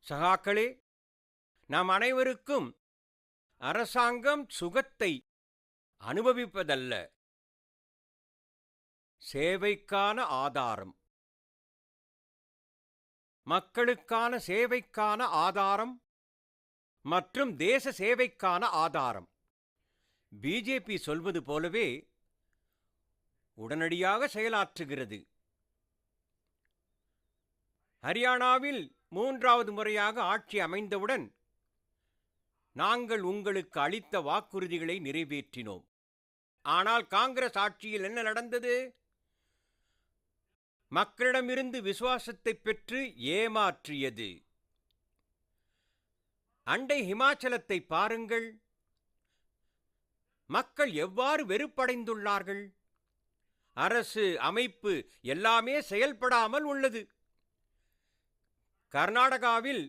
சகாக்களே, நாம் அனைவருக்கும் அரசாங்கம் சுகத்தை அனுபவிப்பதல்ல, சேவைக்கான ஆதாரம், மக்களுக்கான சேவைக்கான ஆதாரம் மற்றும் தேச சேவைக்கான ஆதாரம். பிஜேபி சொல்வது போலவே உடனடியாக செயலாற்றுகிறது. ஹரியானாவில் 3வது முறையாக ஆட்சி அமைந்தவுடன் நாங்கள் உங்களுக்கு அளித்த வாக்குறுதிகளை நிறைவேற்றினோம். ஆனால் காங்கிரஸ் ஆட்சியில் என்ன நடந்தது? மக்களிடமிருந்து விசுவாசத்தை பெற்று ஏமாற்றியது. அண்டை ஹிமாச்சலத்தை பாருங்கள். மக்கள் எவ்வாறு வெறுப்படைந்துள்ளார்கள். அரசு அமைப்பு எல்லாமே செயல்படாமல் உள்ளது. கர்நாடகாவில்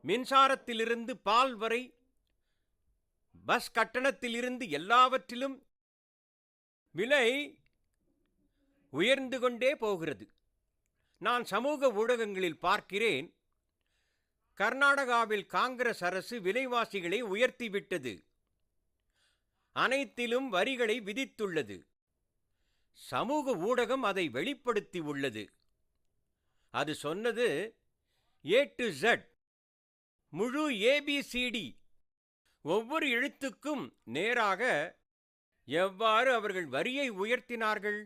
மின்சாரத்திலிருந்து பால் வரை, பஸ் கட்டணத்திலிருந்து எல்லாவற்றிலும் விலை உயர்ந்து கொண்டே போகிறது. நான் சமூக ஊடகங்களில் பார்க்கிறேன், கர்நாடகாவில் காங்கிரஸ் அரசு விலைவாசிகளை உயர்த்திவிட்டது. அனைத்திலும் வரிகளை விதித்துள்ளது. சமூக ஊடகம் அதை வெளிப்படுத்தி உள்ளது. அது சொன்னது A to Z, முழு ABCD, ஒவ்வொரு எழுத்துக்கும் நேராக எவ்வாறு அவர்கள் வரியை உயர்த்தினார்கள்,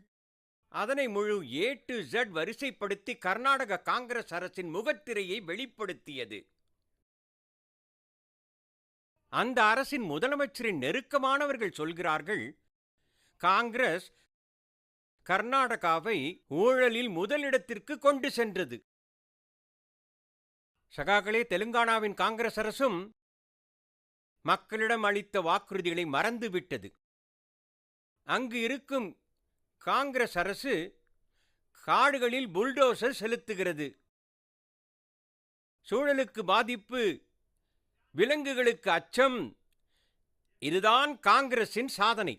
அதனை முழு A to Z வரிசைப்படுத்தி கர்நாடக காங்கிரஸ் அரசின் முகத்திரையை வெளிப்படுத்தியது. அந்த அரசின் முதலமைச்சரின் நெருக்கமானவர்கள் சொல்கிறார்கள், காங்கிரஸ் கர்நாடகாவை ஊழலில் முதலிடத்திற்கு கொண்டு சென்றது. சகாக்களே, தெலுங்கானாவின் காங்கிரஸ் அரசும் மக்களிடம் அளித்த வாக்குறுதிகளை மறந்துவிட்டது. அங்கு இருக்கும் காங்கிரஸ் அரசு காடுகளில் புல்டோசர் செலுத்துகிறது. சூழலுக்கு பாதிப்பு, விலங்குகளுக்கு அச்சம், இதுதான் காங்கிரசின் சாதனை.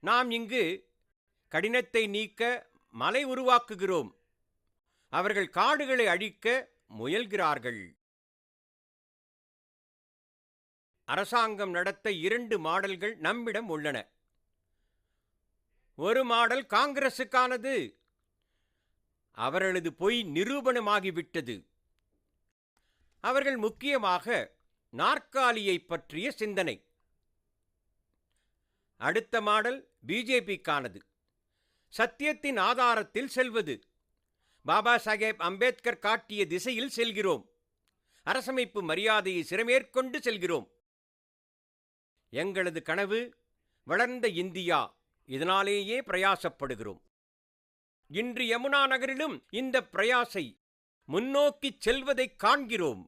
நாம் இங்கு கடினத்தை நீக்க மலை உருவாக்குகிறோம். அவர்கள் காடுகளை அழிக்க முயல்கிறார்கள். அரசாங்கம் நடத்த 2 மாடல்கள் நம்மிடம் உள்ளன. ஒரு மாடல் காங்கிரசுக்கானது. அவர்களது பொய் நிரூபணமாகிவிட்டது. அவர்கள் முக்கியமாக நாற்காலியை பற்றிய சிந்தனை. அடுத்த மாடல் பிஜேபிக்கானது. சத்தியத்தின் ஆதாரத்தில் செல்வது. பாபா சாஹேப் அம்பேத்கர் காட்டிய திசையில் செல்கிறோம். அரசமைப்பு மரியாதையை சிறமேற்கொண்டு செல்கிறோம். எங்களது கனவு வளர்ந்த இந்தியா. இதனாலேயே பிரயாசப்படுகிறோம். இன்று யமுனா நகரிலும் இந்த பிரயாசை முன்னோக்கிச் செல்வதை காண்கிறோம்.